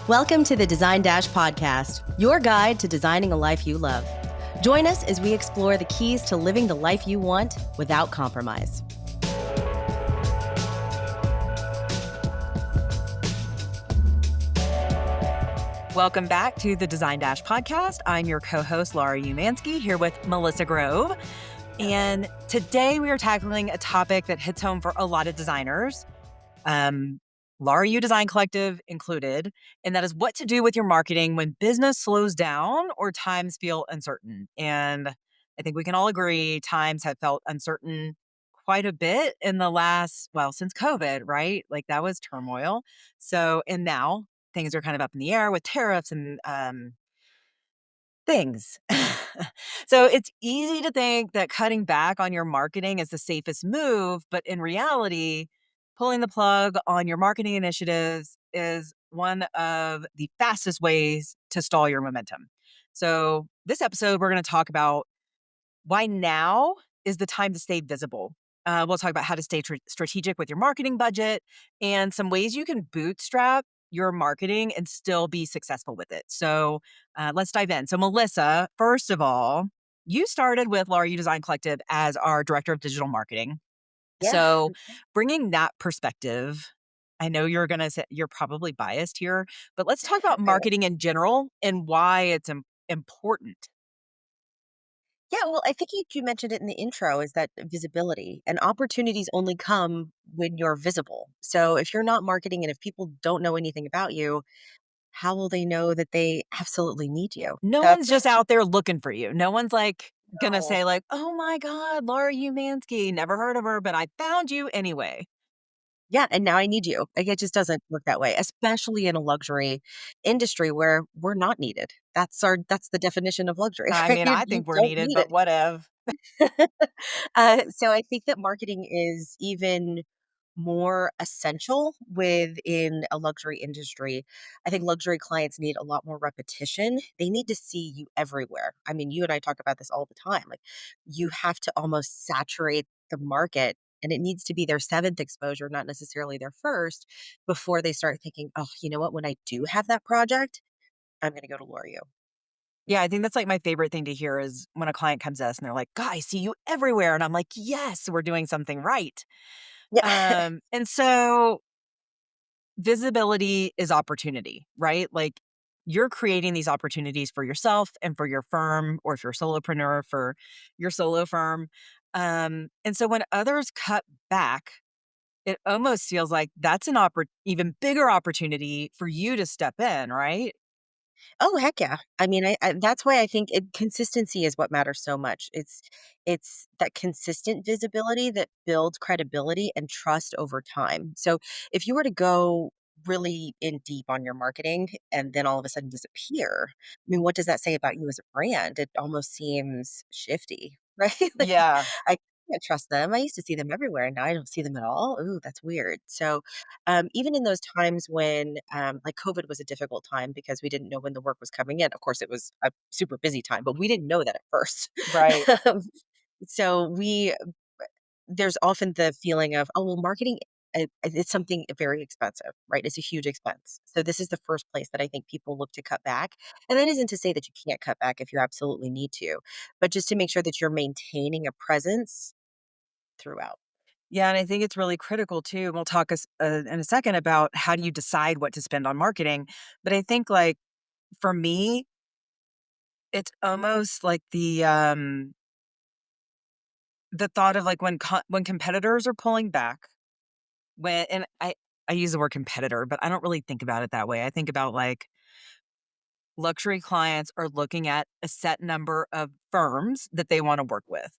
Welcome to the Design Dash podcast, your guide to designing a life you love. Join us as we explore the keys to living the life you want without compromise. Welcome back to the Design Dash podcast. I'm your co-host, Laura Umansky, here with Melissa Grove. And today we are tackling a topic that hits home for a lot of designers, Laura U Design Collective included, and that is what to do with your marketing when business slows down or times feel uncertain. And I think we can all agree times have felt uncertain quite a bit in the last, since COVID, right? Like that was turmoil. And now things are kind of up in the air with tariffs and things. So it's easy to think that cutting back on your marketing is the safest move, but in reality, pulling the plug on your marketing initiatives is one of the fastest ways to stall your momentum. So this episode, we're going to talk about why now is the time to stay visible. We'll talk about how to stay strategic with your marketing budget and some ways you can bootstrap your marketing and still be successful with it. So let's dive in. So Melissa, first of all, you started with Laura U Design Collective as our director of digital marketing. Yeah. So bringing that perspective, I know you're going to say you're probably biased here, but let's talk about marketing in general and why it's important. Yeah, well, I think you mentioned it in the intro is that visibility and opportunities only come when you're visible. So if you're not marketing and if people don't know anything about you, how will they know that they absolutely need you? No That's one's just out there looking for you. No one's like gonna no. say like, "Oh my God, Laura Umansky, never heard of her, but I found you anyway." Yeah, and now I need you. Like it just doesn't work that way, especially in a luxury industry where we're not needed. That's the definition of luxury, I right? mean, I You think we're don't needed, need but it. whatever. So I think that marketing is even more essential within a luxury industry. I think luxury clients need a lot more repetition. They need to see you everywhere. I mean, you and I talk about this all the time. Like you have to almost saturate the market and it needs to be their seventh exposure, not necessarily their first, before they start thinking, oh, you know what? When I do have that project, I'm going to go to L'Oreal. Yeah, I think that's like my favorite thing to hear is when a client comes to us and they're like, "God, I see you everywhere," and I'm like, "Yes, we're doing something right." Yeah. And so visibility is opportunity, right? Like you're creating these opportunities for yourself and for your firm, or if you're a solopreneur, for your solo firm. And so when others cut back, it almost feels like that's an even bigger opportunity for you to step in, right? Oh, heck yeah. I mean, I that's why I think consistency is what matters so much. It's that consistent visibility that builds credibility and trust over time. So if you were to go really in deep on your marketing and then all of a sudden disappear, I mean, what does that say about you as a brand? It almost seems shifty, right? Like Yeah. I can't trust them. I used to see them everywhere and now I don't see them at all. Ooh, that's weird. So even in those times when, like COVID was a difficult time because we didn't know when the work was coming in. Of course, it was a super busy time, but we didn't know that at first. Right. Um, so there's often the feeling of, oh, well, marketing, it's something very expensive, right? It's a huge expense. So this is the first place that I think people look to cut back. And that isn't to say that you can't cut back if you absolutely need to, but just to make sure that you're maintaining a presence throughout. Yeah, and I think it's really critical too. And we'll talk in a second about how do you decide what to spend on marketing. But I think, like, for me, it's almost like the thought of like when competitors are pulling back, I use the word competitor, but I don't really think about it that way. I think about like luxury clients are looking at a set number of firms that they want to work with.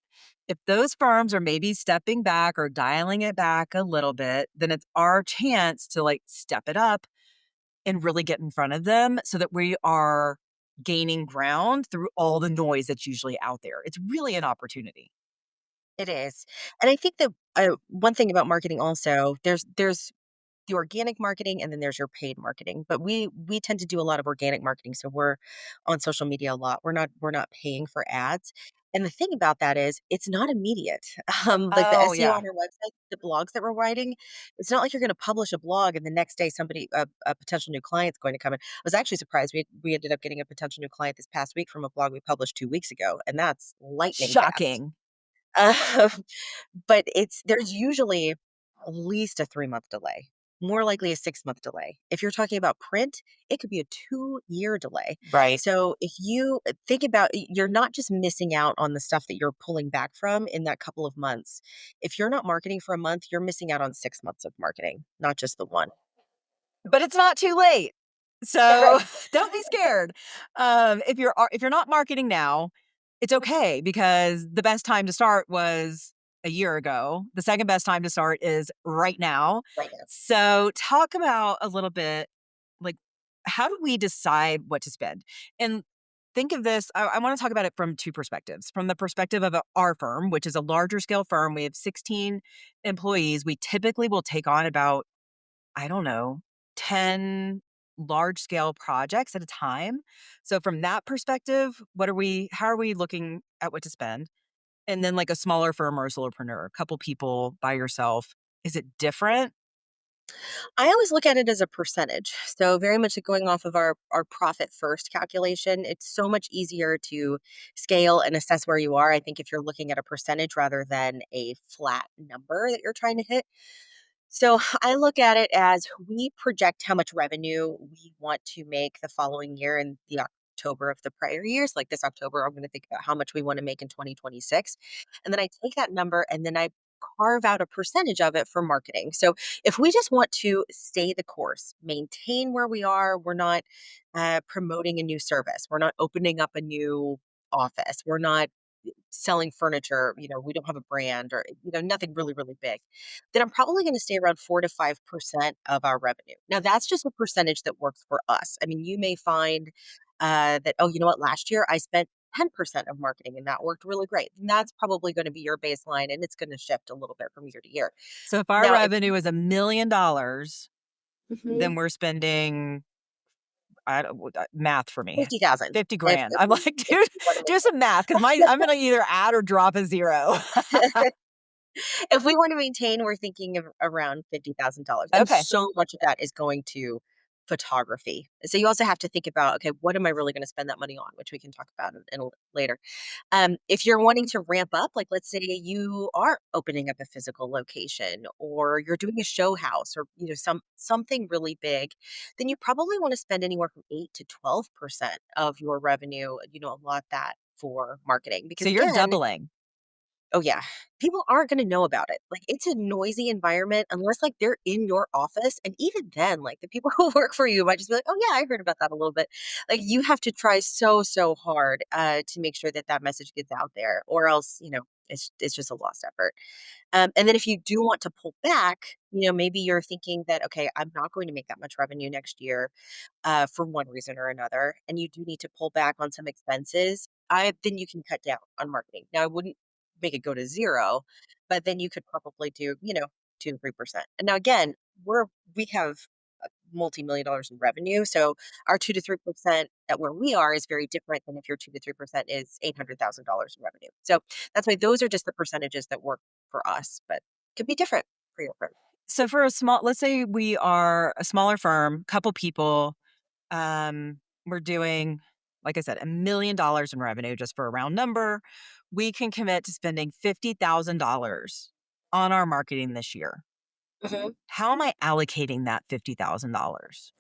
If those firms are maybe stepping back or dialing it back a little bit, then it's our chance to like step it up and really get in front of them so that we are gaining ground through all the noise that's usually out there. It's really an opportunity. It is. And I think that one thing about marketing also, there's the organic marketing and then there's your paid marketing. But we tend to do a lot of organic marketing. So we're on social media a lot. We're not paying for ads. And the thing about that is it's not immediate. Like the Oh, SEO yeah. on our website, the blogs that we're writing, it's not like you're going to publish a blog and the next day a potential new client's going to come in. I was actually surprised. We ended up getting a potential new client this past week from a blog we published 2 weeks ago, and that's lightning fast. Shocking. Um, but there's usually at least a 3-month delay, more likely a 6-month delay. If you're talking about print, it could be a 2-year delay. Right. So if you think about you're not just missing out on the stuff that you're pulling back from in that couple of months. If you're not marketing for a month, you're missing out on 6 months of marketing, not just the one. But it's not too late. So Right. don't be scared. If you're not marketing now, it's okay because the best time to start was a year ago. The second best time to start is right now. Right now. So talk about a little bit like how do we decide what to spend? And think of this, I want to talk about it from two perspectives. From the perspective of our firm, which is a larger scale firm, we have 16 employees. We typically will take on about I don't know, 10 large scale projects at a time. So from that perspective, how are we looking at what to spend? And then like a smaller firm or a solopreneur, a couple people by yourself, is it different? I always look at it as a percentage. So very much like going off of our profit first calculation. It's so much easier to scale and assess where you are. I think if you're looking at a percentage rather than a flat number that you're trying to hit. So I look at it as we project how much revenue we want to make the following year in the October of the prior years. Like this October, I'm going to think about how much we want to make in 2026. And then I take that number and then I carve out a percentage of it for marketing. So if we just want to stay the course, maintain where we are, we're not promoting a new service, we're not opening up a new office, we're not selling furniture, we don't have a brand or, nothing really, really big, then I'm probably going to stay around 4 to 5% of our revenue. Now, that's just a percentage that works for us. I mean, you may find that, oh, you know what, last year I spent 10% of marketing and that worked really great. And that's probably going to be your baseline and it's going to shift a little bit from year to year. So if our Now, if revenue is $1 million, Mhm. then we're spending math for me. 50,000, 50 if, grand. if, I'm we, like, if dude, we want to do some math because I'm gonna either add or drop a zero. if we want to maintain, we're thinking of around $50,000. And Okay. so much of that is going to photography. So you also have to think about, okay, what am I really going to spend that money on, which we can talk about later. If you're wanting to ramp up, like let's say you are opening up a physical location or you're doing a show house or something really big, then you probably want to spend anywhere from 8 to 12% of your revenue, allot that for marketing. So Because you're again, doubling. oh, yeah. People aren't gonna know about it. Like, it's a noisy environment unless, like, they're in your office, and even then, like, the people who work for you might just be like, "Oh, yeah, I heard about that a little bit." Like, you have to try so, so hard, to make sure that that message gets out there, or else, it's just a lost effort. And then if you do want to pull back, maybe you're thinking that, "Okay, I'm not going to make that much revenue next year." For one reason or another, and you do need to pull back on some expenses, I then you can cut down on marketing. Now, I wouldn't make it go to zero, but then you could probably do, 2 to 3%. And now again, we have multi-million dollars in revenue. So our 2 to 3% at where we are is very different than if your 2 to 3% is $800,000 in revenue. So that's why those are just the percentages that work for us, but could be different for your firm. So for let's say we are a smaller firm, couple people, we're doing, like I said, $1 million in revenue just for a round number. We can commit to spending $50,000 on our marketing this year. How am I allocating that $50,000?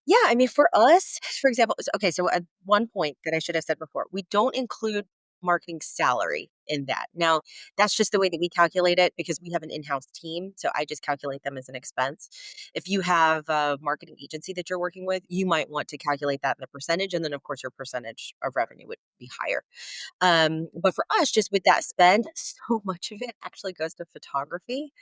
Yeah, I mean, for us, for example, okay, so at one point that I should have said before, we don't include marketing salary in that. Now, that's just the way that we calculate it because we have an in-house team, so I just calculate them as an expense. If you have a marketing agency that you're working with, you might want to calculate that in a percentage, and then of course your percentage of revenue would be higher. But for us, just with that spend, so much of it actually goes to photography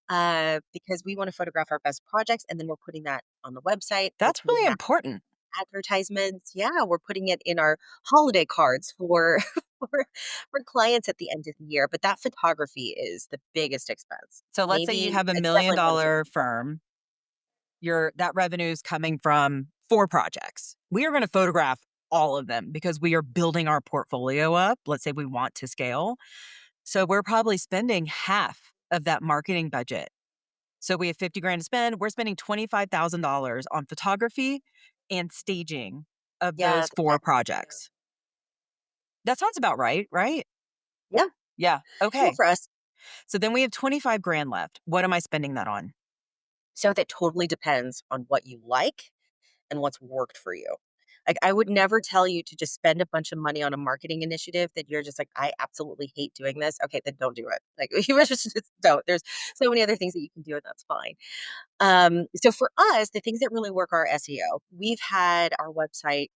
because we want to photograph our best projects and then we're putting that on the website. We're That's putting really that important. in advertisements. Yeah, we're putting it in our holiday cards for for, for clients at the end of the year. But that photography is the biggest expense. So let's say you Maybe have a it's million definitely one of the dollar biggest expenses. firm, that revenue is coming from 4 projects. We are going to photograph all of them because we are building our portfolio up. Let's say we want to scale. So we're probably spending half of that marketing budget. So we have 50 grand to spend. We're spending $25,000 on photography and staging of Yeah, those that's 4 exactly. projects. That sounds about right, right? Yeah, Yeah. well, Okay. for us. So then we have 25 grand left. What am I spending that on? So that totally depends on what you like and what's worked for you. Like, I would never tell you to just spend a bunch of money on a marketing initiative that you're just like, I absolutely hate doing this. Okay, then don't do it. Like, you just don't. There's so many other things that you can do, and that's fine. So for us, the things that really work are SEO. We've had our website,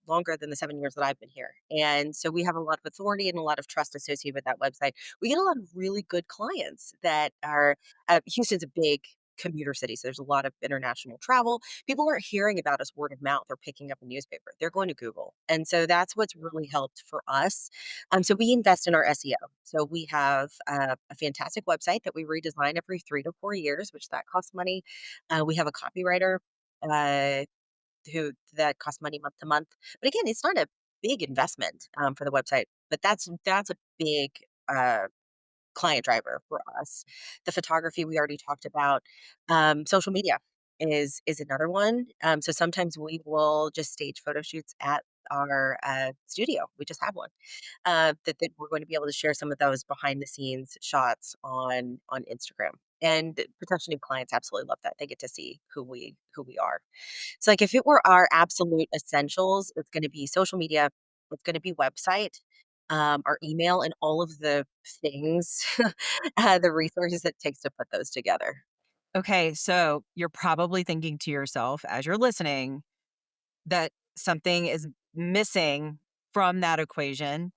longer than the 7 years that I've been here. And so we have a lot of authority and a lot of trust associated with that website. We get a lot of really good clients that are Houston's a big commuter city. So there's a lot of international travel. People aren't hearing about us word of mouth or picking up a newspaper. They're going to Google. And so that's what's really helped for us. So we invest in our SEO. So we have a fantastic website that we redesign every 3 to 4 years, which that costs money. We have a copywriter uh, who that costs money month to month. But again, it's not a big investment for the website, but that's a big uh, client driver for us. The photography we already talked about. Social media is another one. So sometimes we will just stage photo shoots at our studio. We just have one that we're going to be able to share some of those behind the scenes shots on Instagram. And potential new clients absolutely love that. They get to see who we are. So like if it were our absolute essentials, it's going to be social media, it's going to be website, our email, and all of the things, the resources it takes to put those together. Okay. So you're probably thinking to yourself as you're listening that something is missing from that equation.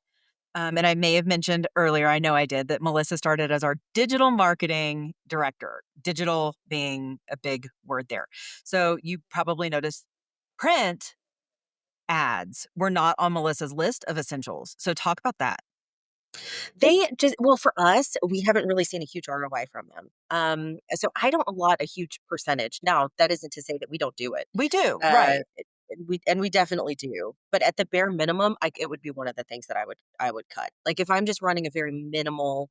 And I may have mentioned earlier, I know I did, that Melissa started as our digital marketing director, digital being a big word there. So you probably noticed print ads were not on Melissa's list of essentials. So talk about that. They just well, for us, we haven't really seen a huge ROI from them. So I don't allot a huge percentage. Now, that isn't to say that we don't do it. We do, Uh, right. we definitely do. But at the bare minimum, it would be one of the things that I would cut. Like if I'm just running a very minimal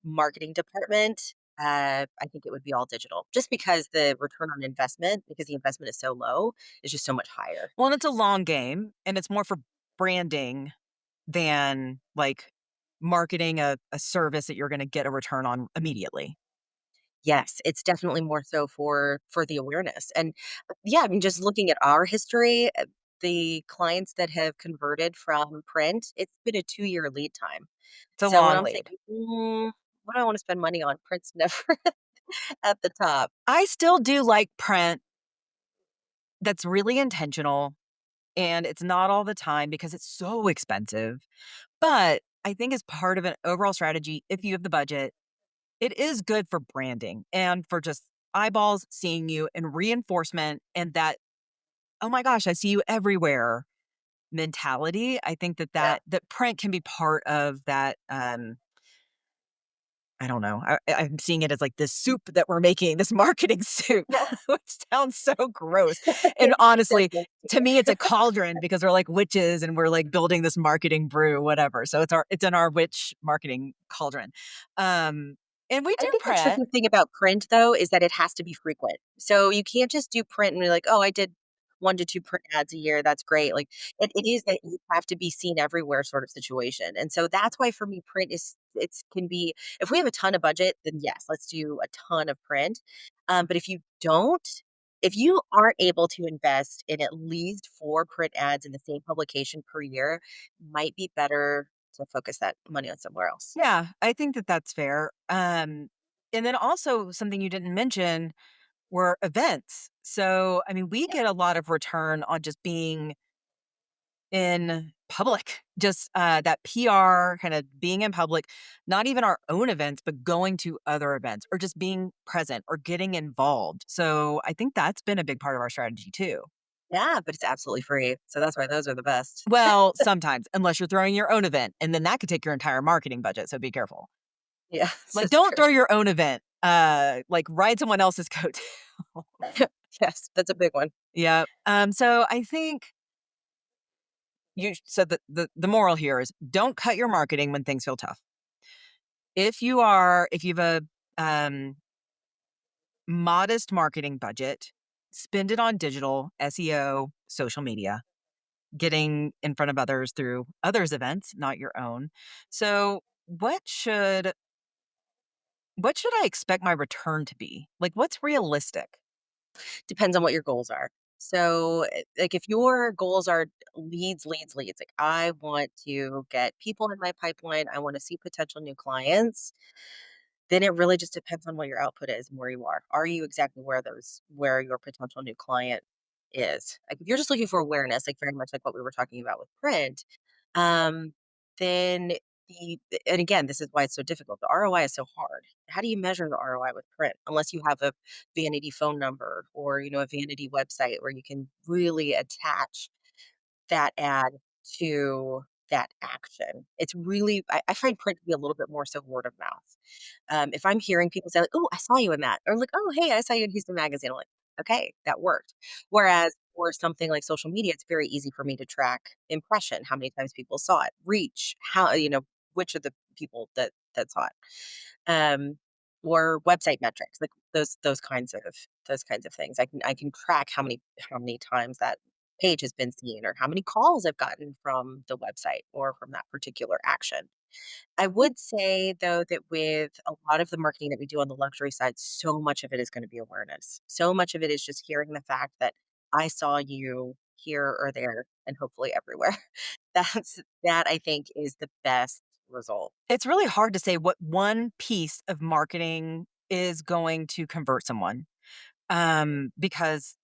marketing department, I think it would be all digital. Just because the return on investment, because the investment is so low, is just so much higher. Well, and it's a long game and it's more for branding than like marketing a service that you're going to get a return on immediately. Yes, it's definitely more so for the awareness, and, yeah, I mean, just looking at our history, the clients that have converted from print, it's been a 2-year lead time. It's a So when long I'm lead. thinking, what do I wanna spend money on?" Print's never at the top. I still do like print that's really intentional and it's not all the time because it's so expensive. But I think as part of an overall strategy, if you have the budget, it is good for branding and for just eyeballs seeing you and reinforcement and that, oh my gosh, I see you everywhere mentality. I think Yeah. that print can be part of that. I don't know. I'm seeing it as like this soup that we're making, this marketing soup, which sounds so gross. And That honestly, does to me, it's a cauldron because we're like witches and we're like building this marketing brew, whatever. So it's in our witch marketing cauldron. Um, and we I do think the print. tricky thing about print, though, is that it has to be frequent. So you can't just do print and be like, "Oh, I did 1 to 2 print ads a year, that's great." Like, it is that you have to be seen everywhere sort of situation, and so that's why for me, print is it's can be if we have a ton of budget, then yes, let's do a ton of print. But if you aren't able to invest in at least 4 print ads in the same publication per year, might be better to focus that money on somewhere else. Yeah, I think that that's fair. And then also something you didn't mention were events. So, I mean, we Yeah. get a lot of return on just being in public, just that PR kind of being in public, not even our own events, but going to other events or just being present or getting involved. So I think that's been a big part of our strategy too. Yeah, but it's absolutely free, so that's why those are the best. Well, sometimes, unless you're throwing your own event, and then that could take your entire marketing budget. So be careful. Yeah, this Like, is don't true. throw your own event. Like ride someone else's coat. Yes, that's a big one. Yeah. So I think you so the moral here is don't cut your marketing when things feel tough. If you have a modest marketing budget, spend it on digital, SEO, social media, getting in front of others through others' events, not your own. So, what should I expect my return to be? Like, what's realistic? Depends on what your goals are. So, like if your goals are leads, like I want to get people in my pipeline, I want to see potential new clients, then it really just depends on what your output is and where you are. Are you exactly where your potential new client is? Like if you're just looking for awareness, like very much like what we were talking about with print, um, then the and again, this is why it's so difficult. The ROI is so hard. How do you measure the ROI with print unless you have a vanity phone number or a vanity website where you can really attach that ad to that action? It's really I find print to be a little bit more so word of mouth. If I'm hearing people say like, "Oh, I saw you in that," or like, "Oh, hey, I saw you in Houston Magazine," I'm like, "Okay, that worked." Whereas for something like social media, it's very easy for me to track impression, how many times people saw it, reach, how which of the people that saw it, um, or website metrics, like those kinds of things. I can track how many times that page has been seen or how many calls I've gotten from the website or from that particular action. I would say though that with a lot of the marketing that we do on the luxury side, so much of it is going to be awareness. So much of it is just hearing the fact that I saw you here or there and hopefully everywhere. That I think is the best result. It's really hard to say what one piece of marketing is going to convert someone. Because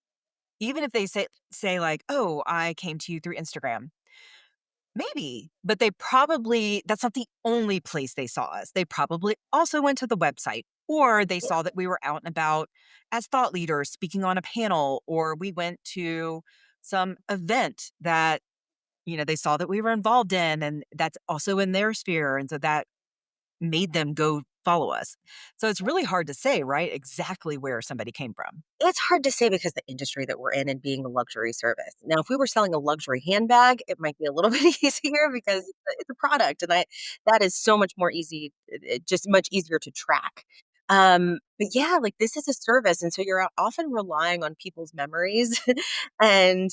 even if they say like, "Oh, I came to you through Instagram." Maybe, but that's not the only place they saw us. They probably also went to the website, or they Yeah. saw that we were out and about as thought leaders speaking on a panel, or we went to some event that, they saw that we were involved in, and that's also in their sphere. And so that made them go follow us. So it's really hard to say, right? Exactly where somebody came from. It's hard to say because the industry that we're in and being a luxury service. Now, if we were selling a luxury handbag, it might be a little bit easier because it's a product, and I that is so much more easy, just much easier to track. But yeah, like this is a service, and so you're often relying on people's memories and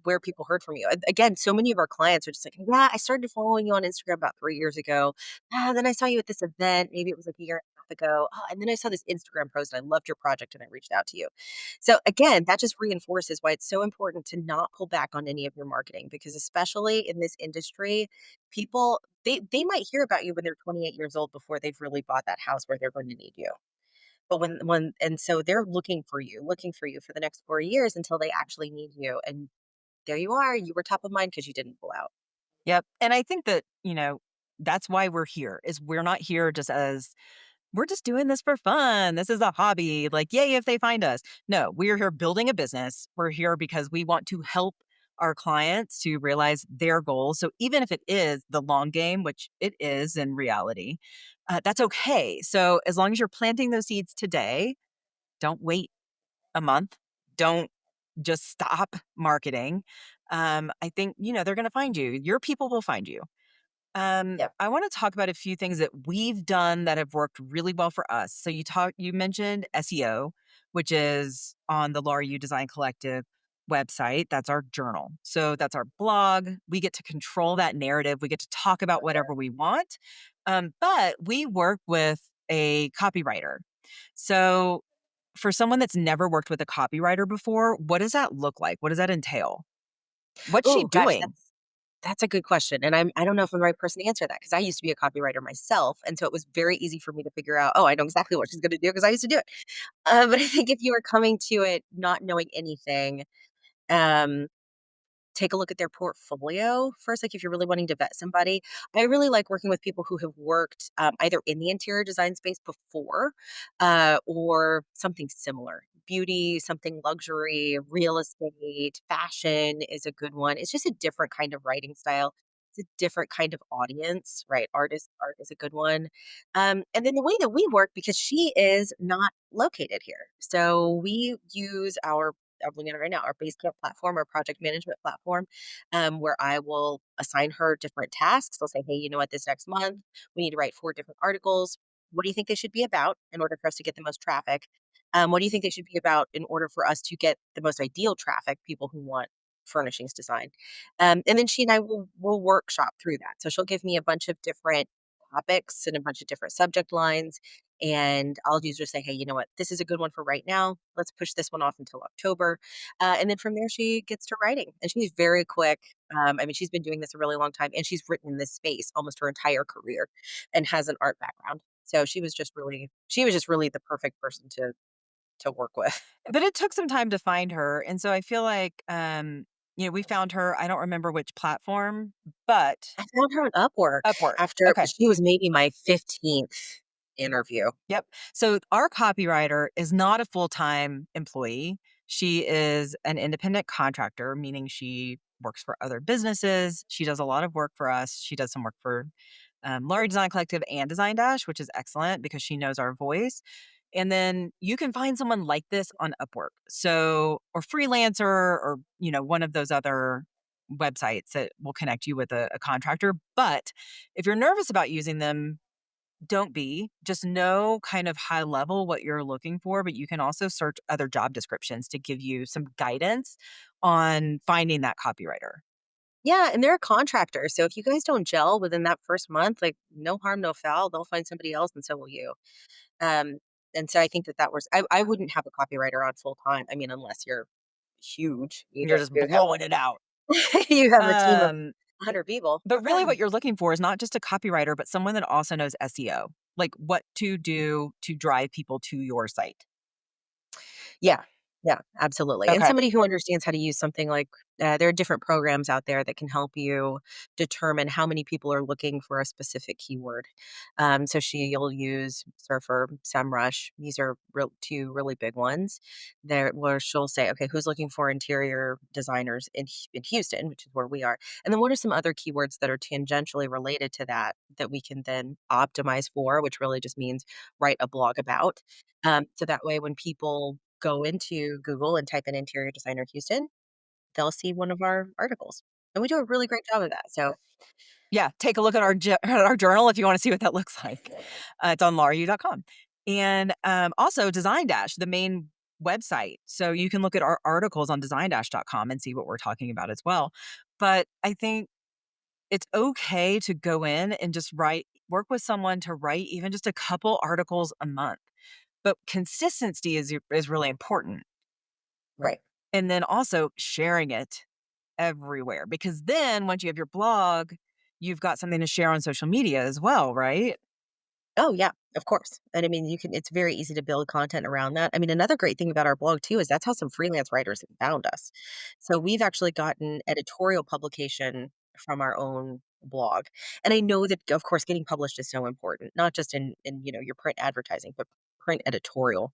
where people heard from you. Again, so many of our clients are just like, yeah, I started following you on Instagram about 3 years ago. Then I saw you at this event. Maybe it was like a year ago. Oh, and then I saw this Instagram post and I loved your project and I reached out to you. So again, that just reinforces why it's so important to not pull back on any of your marketing because especially in this industry, people they might hear about you when they're 28 years old before they've really bought that house where they're going to need you. But when and so they're looking for you for the next 4 years until they actually need you. And there you are, you were top of mind because you didn't pull out. Yep. And I think that, that's why we're here is we're not here just as we're just doing this for fun. This is a hobby. Like, yay, if they find us. No, we're here building a business. We're here because we want to help our clients to realize their goals. So even if it is the long game, which it is in reality, that's okay. So as long as you're planting those seeds today, don't wait a month. Don't just stop marketing. I think, they're going to find you. Your people will find you. Yep. I want to talk about a few things that we've done that have worked really well for us. So you mentioned SEO, which is on the Laura U Design Collective website. That's our journal. So that's our blog. We get to control that narrative. We get to talk about whatever we want. But we work with a copywriter. So for someone that's never worked with a copywriter before, what does that look like? What does that entail? What's she Oh gosh, doing? that's a good question, and I don't know if I'm the right person to answer that because I used to be a copywriter myself, and so it was very easy for me to figure out, "Oh, I know exactly what she's gonna do because I used to do it." But I think if you are coming to it not knowing anything, um, take a look at their portfolio first, like, if you're really wanting to vet somebody. I really like working with people who have worked, either in the interior design space before, or something similar. Beauty, something luxury, real estate, fashion is a good one. It's just a different kind of writing style. It's a different kind of audience, right? Art is a good one. And then the way that we work, because she is not located here. So we use our I'm looking at it right now, our Basecamp platform, our project management platform, where I will assign her different tasks. I'll say, hey, you know what, this next month, we need to write 4 different articles. What do you think they should be about in order for us to get the most traffic? What do you think they should be about in order for us to get the most ideal traffic, people who want furnishings design? And then she and I will workshop through that. So she'll give me a bunch of different topics and a bunch of different subject lines. And I'll usually say, hey, you know what? This is a good one for right now. Let's push this one off until October. And then from there, she gets to writing. And she's very quick. I mean, she's been doing this a really long time and she's written in this space almost her entire career and has an art background. So she was just really the perfect person to work with. But it took some time to find her, and so I feel like, we found her. I don't remember which platform, but I found her on Upwork Upwork. after Okay. she was maybe my 15th interview. Yep. So our copywriter is not a full-time employee. She is an independent contractor, meaning she works for other businesses. She does a lot of work for us. She does some work for Laurie Design Collective and Design Dash, which is excellent because she knows our voice. And then you can find someone like this on Upwork. So, or Freelancer or, one of those other websites that will connect you with a contractor. But if you're nervous about using them, don't be. Just know kind of high level what you're looking for, but you can also search other job descriptions to give you some guidance on finding that copywriter. Yeah, and they're a contractor, so if you guys don't gel within that first month, like, no harm, no foul, they'll find somebody else and so will you. Um, and so I think that was I wouldn't have a copywriter on full time. I mean, unless you're huge, You're just you have blowing it out. you have a team of Um, 100 people. but really what you're looking for is not just a copywriter, but someone that also knows SEO, like what to do to drive people to your site. Yeah. Yeah, absolutely. And Okay. somebody who understands how to use something like there are different programs out there that can help you determine how many people are looking for a specific keyword. So you'll use Surfer, SEMrush. These are two really big ones. There, where she'll say, okay, who's looking for interior designers in Houston, which is where we are, and then what are some other keywords that are tangentially related to that we can then optimize for, which really just means write a blog about. So that way, when people go into Google and type in interior designer Houston, they'll see one of our articles. And we do a really great job of that. So, Yeah, take a look at our at our journal if you wanna see what that looks like. It's on lauryu.com. And, also Design Dash, the main website. So you can look at our articles on designdash.com and see what we're talking about as well. But I think it's okay to go in and just work with someone to write even just a couple articles a month. But consistency is really important. right. And then also sharing it everywhere, because then once you have your blog, you've got something to share on social media as well, right? Oh, yeah, of course. And I mean, it's very easy to build content around that. I mean, another great thing about our blog too is that's how some freelance writers have found us. So we've actually gotten editorial publication from our own blog. And I know that of course getting published is so important, not just in your print advertising, but print editorial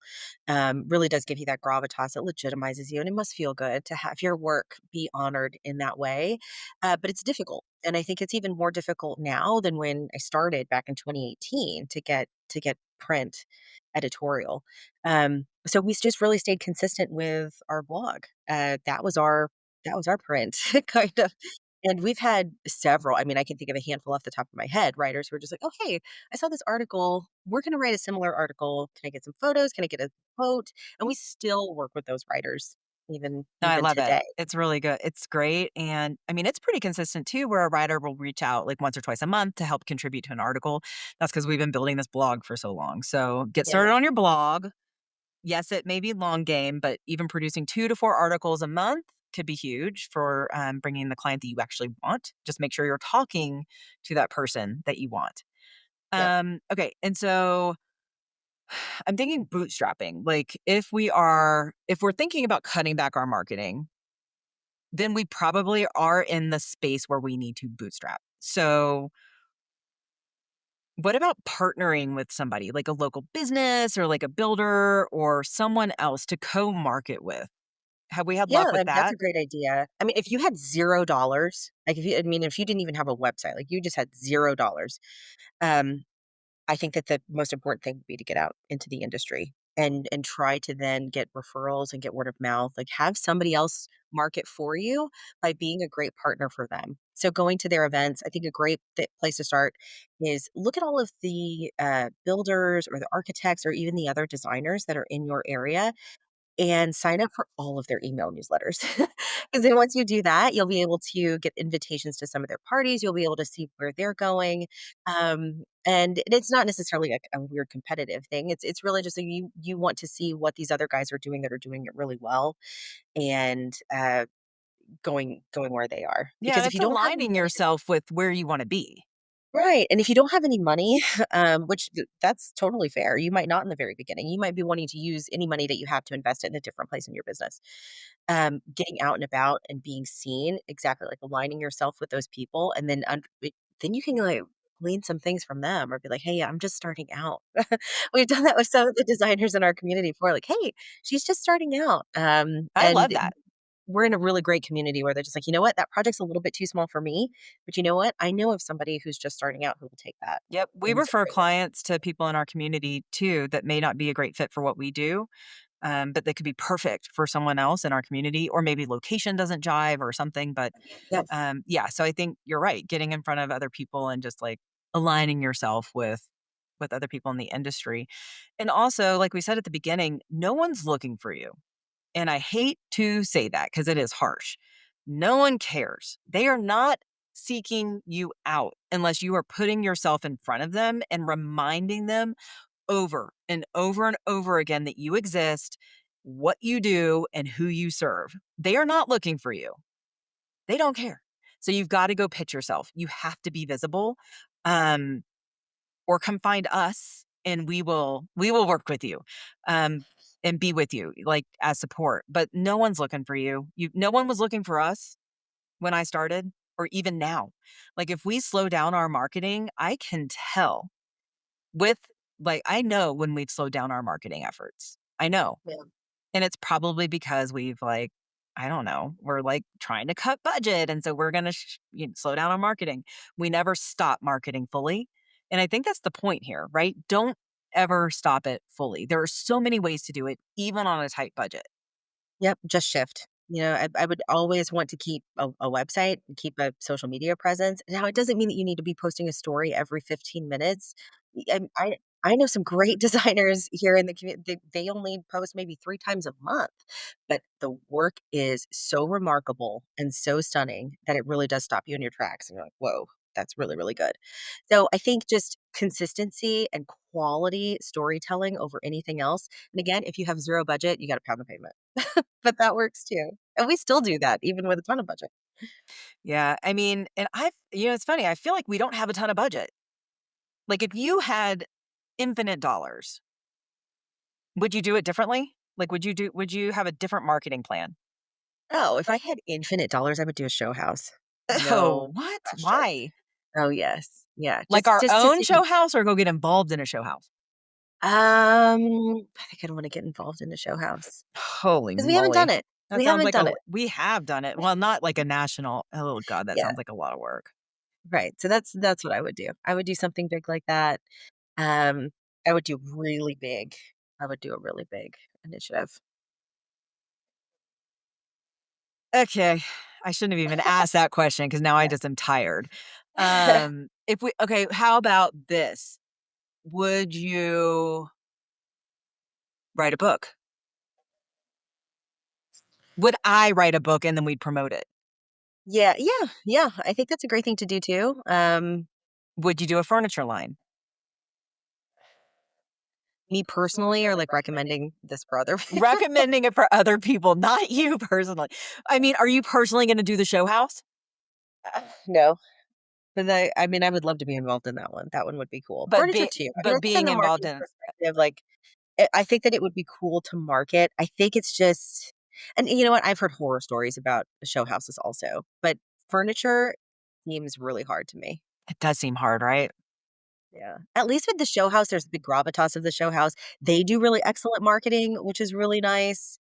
really does give you that gravitas. It legitimizes you and it must feel good to have your work be honored in that way. But it's difficult. And I think it's even more difficult now than when I started back in 2018 to get print editorial. So we just really stayed consistent with our blog. That was our print kind of. And we've had several. I mean, I can think of a handful off the top of my head, writers who are just like, "Oh, hey, I saw this article. We're going to write a similar article. Can I get some photos? Can I get a quote?" And we still work with those writers even No, I even love it. today. It's really good. It's great. And I mean, it's pretty consistent too, where a writer will reach out like once or twice a month to help contribute to an article. That's because we've been building this blog for so long. So get Yeah. started on your blog. Yes, it may be long game, but even producing 2 to 4 articles a month could be huge for bringing the client that you actually want. Just make sure you're talking to that person that you want. Yep. Okay. And so I'm thinking bootstrapping. Like if we're thinking about cutting back our marketing, then we probably are in the space where we need to bootstrap. So, what about partnering with somebody like a local business or like a builder or someone else to co-market with? Have we had Yeah, luck with that's a that? great idea. I mean, if you had $0, like if you didn't even have a website, like you just had $0, um, I think that the most important thing would be to get out into the industry and try to then get referrals and get word of mouth. Like, have somebody else market for you by being a great partner for them. So going to their events, I think a great place to start is look at all of the builders or the architects or even the other designers that are in your area and sign up for all of their email newsletters. Because then once you do that, you'll be able to get invitations to some of their parties. You'll be able to see where they're going. And it's not necessarily a weird competitive thing. It's really just that you want to see what these other guys are doing that are doing it really well and going where they are. Yeah, and Because if it's you don't have any aligning money yourself with where you wanna be. right, and if you don't have any money, that's totally fair. You might not in the very beginning. You might be wanting to use any money that you have to invest it in a different place in your business. Getting out and about and being seen, exactly, like aligning yourself with those people, and then then you can like glean some things from them, or be like, "Hey, I'm just starting out." We've done that with some of the designers in our community before. Like, "Hey, she's just starting out," I love and that. we're in a really great community where they're just like, "You know what? That project's a little bit too small for me, but you know what? I know of somebody who's just starting out who will take that." Yep, we And it's a refer great way. clients to people in our community too that may not be a great fit for what we do, but they could be perfect for someone else in our community, or maybe location doesn't jive or something. But Yep. yeah, so I think you're right. Getting in front of other people and just like aligning yourself with other people in the industry, and also like we said at the beginning, no one's looking for you. And I hate to say that because it is harsh. No one cares. They are not seeking you out unless you are putting yourself in front of them and reminding them over and over again that you exist, what you do, and who you serve. They are not looking for you. They don't care. So you've got to go pitch yourself. You have to be visible. Um, or come find us and we will work with you um and be with you like as support, but no one's looking for you. No one was looking for us when I started, or even now. Like if we slow down our marketing, I can tell with like I know when we've slowed down our marketing efforts. I know. Yeah. And it's probably because we've like, I don't know, we're like trying to cut budget. And so we're going to slow down on marketing. We never stop marketing fully. And I think that's the point here, right? Don't ever stop it fully. There are so many ways to do it, even on a tight budget. Yep, just shift. I would always want to keep a website, keep a social media presence. Now, it doesn't mean that you need to be posting a story every 15 minutes. I know some great designers here in the community. They only post maybe 3 times a month, but the work is so remarkable and so stunning that it really does stop you in your tracks. And you're like, whoa, that's really, really good. So I think just consistency and quality storytelling over anything else. And again, if you have zero budget, you got to pound the pavement. But that works too. And we still do that even with a ton of budget. Yeah. I mean, and it's funny. I feel like we don't have a ton of budget. Like if you had infinite dollars, would you do it differently? Like, would you have a different marketing plan? Oh, if I had infinite dollars, I would do a show house. Oh, No what? question. Why? Oh, yes. Yeah, Like our just to own see show house or go get involved in a show house? I think I'd wanna get involved in the show house Holy because we haven't done moly. it. That We sounds haven't like done it. we have done it. Well, not like a national. Oh god, that Yeah, sounds like a lot of work. right. So that's what I would do. I would do something big like that. Um, I would do really big. I would do a really big initiative. Okay. I shouldn't have even asked that question because now I just am tired. If we okay, how about this? Would you write a book? Would I write a book and then we'd promote it? Yeah, yeah, yeah, I think that's a great thing to do too. Would you do a furniture line? Me personally or, like, recommending this for other people? Recommending it for other people, not you personally. I mean, are you personally gonna do the show house? No, but I mean, I would love to be involved in that one. That one would be cool. But Furniture be too. I mean, but I think on being the involved marketing in perspective, like, I think that it would be cool to market. I think it's just and you know what? I've heard horror stories about show houses also, but furniture seems really hard to me. it does seem hard, right? Yeah. At least with the show house, there's the gravitas of the show house. They do really excellent marketing, which is really nice.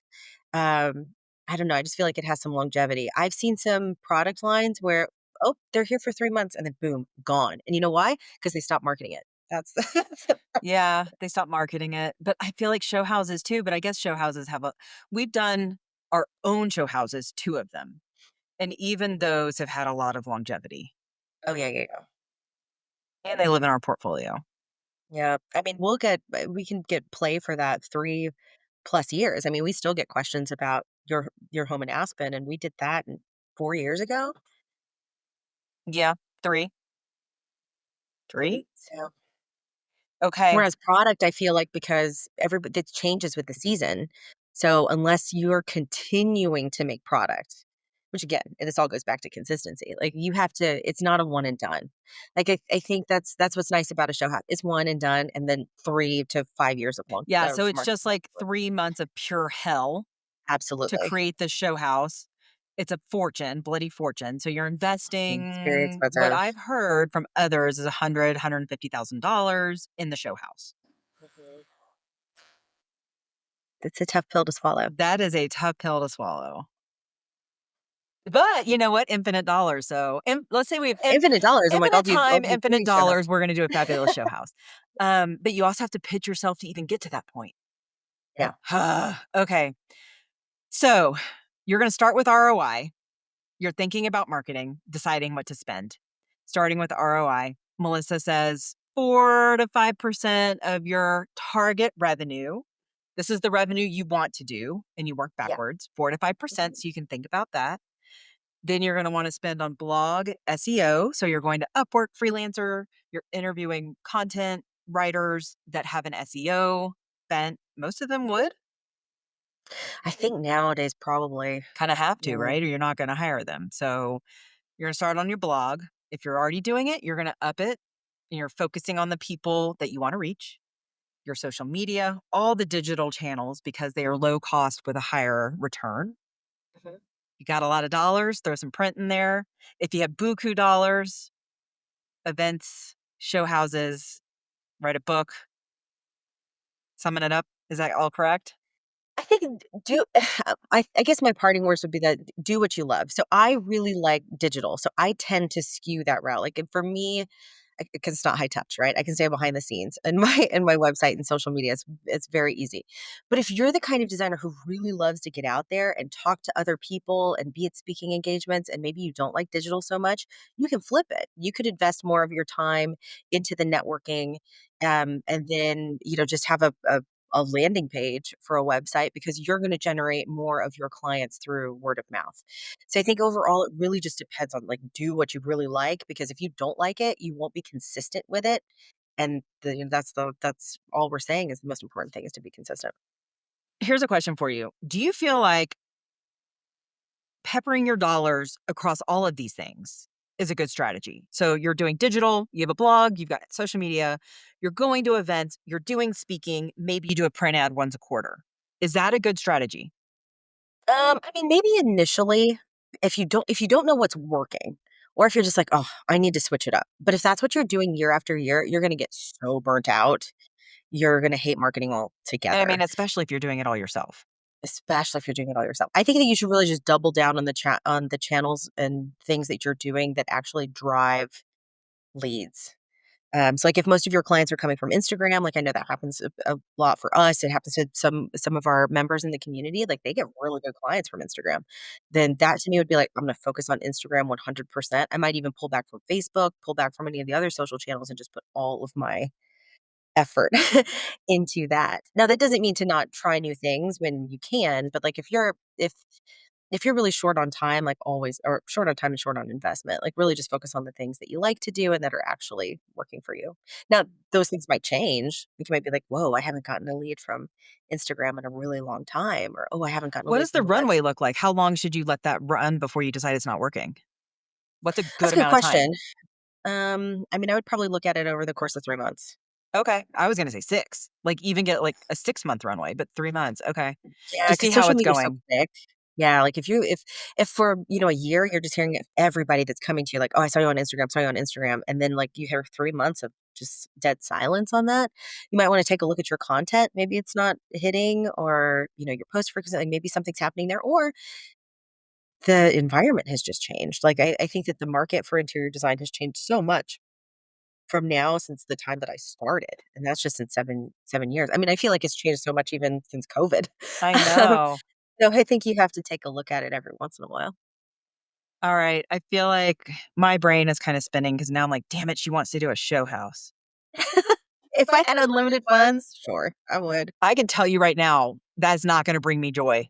Um, I don't know, I just feel like it has some longevity. I've seen some product lines where, oh, they're here for 3 months and then boom, gone. And you know why? Because they stopped marketing it. That's Yeah, they stopped marketing it, but I feel like show houses too, but I guess show houses have a we've done our own show houses, 2 of them, and even those have had a lot of longevity, Oh, yeah, yeah, yeah. and they live in our portfolio. Yeah, I mean, we can get play for that 3 plus years. I mean, we still get questions about your home in Aspen, and we did that 4 years ago. Yeah, 3. 3? So Okay. whereas product, I feel like because everybody it changes with the season. So unless you're continuing to make product, which again, this all goes back to consistency. Like you have to, it's not a one and done. Like I think that's what's nice about a show house. It's one and done, and then 3 to 5 years of long Yeah, so it's marketing. just like 3 months of pure hell to Absolutely, create this show house. It's a fortune, bloody fortune. So you're it's very investing what expensive. I've heard from others is 150,000 in the show house. Mhm. It's a tough pill to swallow. That is a tough pill to swallow. But you know what? Infinite dollars. So let's say we have Infinite dollars. I'm like, infinite I'll time, do infinite 3 show houses. dollars. We're going to do a fabulous show house. But you also have to pitch yourself to even get to that point. Yeah. Okay. So you're going to start with ROI. You're thinking about marketing, deciding what to spend. Starting with ROI, Melissa says 4 to 5% of your target revenue. This is the revenue you want to do, and you work Yeah. backwards 4 to 5%. Mhm. So you can think about that. Then you're going to want to spend on blog SEO. So you're going to Upwork Freelancer, you're interviewing content writers that have an SEO bent. Most of them would I think nowadays probably, kind of have to, yeah. right? Or you're not going to hire them. So you're going to start on your blog. If you're already doing it, you're going to up it and you're focusing on the people that you want to reach, your social media, all the digital channels because they are low cost with a higher return. Mhm. You got a lot of dollars, throw some print in there. If you have buku dollars, events, show houses, write a book, summing it up. Is that all correct? I think do I guess my parting words would be that do what you love. So I really like digital. So I tend to skew that route. Like and for me, because it's not high touch, right? I can stay behind the scenes and my website and social media. It's very easy. But if you're the kind of designer who really loves to get out there and talk to other people and be at speaking engagements, and maybe you don't like digital so much, you can flip it. You could invest more of your time into the networking, and then just have a landing page for a website because you're going to generate more of your clients through word of mouth. So I think overall it really just depends on like do what you really like because if you don't like it, you won't be consistent with it. And that's all we're saying is the most important thing is to be consistent. Here's a question for you. Do you feel like peppering your dollars across all of these things is a good strategy? So you're doing digital, you have a blog, you've got social media, you're going to events, you're doing speaking, maybe you do a print ad once a quarter. Is that a good strategy? I mean maybe initially if you don't know what's working or if you're just like, "Oh, I need to switch it up." But if that's what you're doing year after year, you're going to get so burnt out. You're going to hate marketing And I mean, altogether. especially if you're doing it all yourself. Especially if you're doing it all yourself. I think that you should really just double down on the channels and things that you're doing that actually drive leads. So, like, if most of your clients are coming from Instagram, like I know that happens a lot for us. It happens to some of our members in the community. Like, they get really good clients from Instagram. Then that to me would be like, I'm going to focus on Instagram 100%. I might even pull back from Facebook, pull back from any of the other social channels, and just put all of my effort into that. Now that doesn't mean to not try new things when you can, but like if you're really short on time, like always or short on time and short on investment, like really just focus on the things that you like to do and that are actually working for you. Now, those things might change. You might be like, whoa, I haven't gotten a lead from Instagram in a really long time, or oh, I haven't gotten a What lead does the from the runway website. look like? How long should you let that run before you decide it's not working? What's a That's good a good amount of question. time? I mean, I would probably look at it over the course of 3 months. Okay. I was going to say 6. Like even get like a 6-month runway, but 3 months. Okay. Yeah, To because see how social it's media is so going. quick. Yeah, like if for, a year you're just hearing everybody that's coming to you like, "Oh, I saw you on Instagram, saw you on Instagram," and then, like, you hear 3 months of just dead silence on that, you might wanna take a look at your content. Maybe it's not hitting or, your post frequency, like, maybe something's happening there, or the environment has just changed. Like, I think that the market for interior design has changed so much from now since the time that I started, and that's just in 7 years. I mean, I feel like it's changed so much even since COVID. I Um, know. so I think you have to take a look at it every once in a while. All right. I feel like my brain is kind of spinning because now I'm like, damn it, she wants to do a show house. If I had unlimited funds, sure, I would. I can tell you right now, that's not going to bring me joy.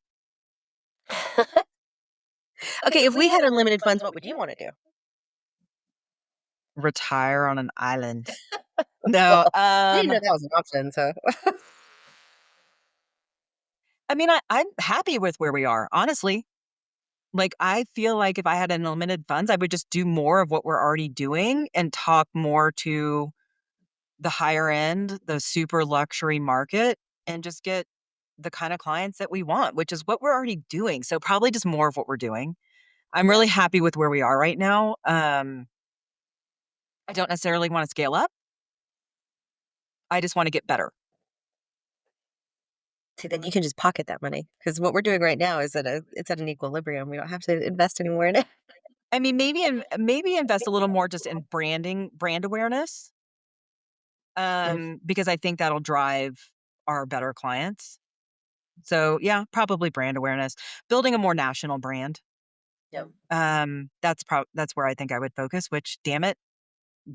Okay, if we had unlimited funds, what would you wanna do? Retire on an island. No, Well, I didn't know that was an option, so I mean, I'm happy with where we are, honestly. Like, I feel like if I had unlimited funds, I would just do more of what we're already doing and talk more to the higher end, the super luxury market, and just get the kind of clients that we want, which is what we're already doing. So probably just more of what we're doing. I'm yeah. really happy with where we are right now. I don't necessarily want to scale up. I just want to get better. See, then you can just pocket that money because what we're doing right now is it's at an equilibrium. We don't have to invest anymore in it. I mean, maybe invest a little more just in branding, brand awareness, Mm, because I think that'll drive our better clients. So yeah, probably brand awareness, building a more national brand. yep. That's where I think I would focus. Which, damn it,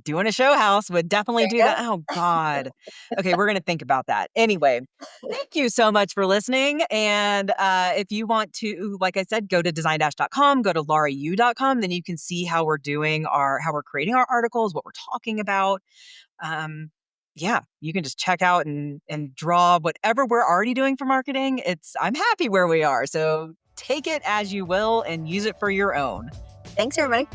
doing a show house would definitely There do you that. go. Oh God. Okay, we're gonna think about that. Anyway, thank you so much for listening. And if you want to, like I said, go to design-.com, go to laurau.com, then you can see how we're doing how we're creating our articles, what we're talking about. Yeah, you can just check out and draw whatever we're already doing for marketing. I'm happy where we are. So take it as you will and use it for your own. Thanks, everybody.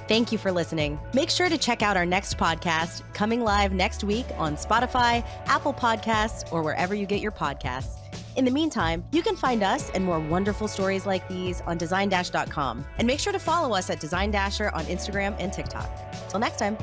Thank you for listening. Make sure to check out our next podcast, coming live next week on Spotify, Apple Podcasts, or wherever you get your podcasts. In the meantime, you can find us and more wonderful stories like these on design-.com. And make sure to follow us at Design Dasher on Instagram and TikTok. Till next time.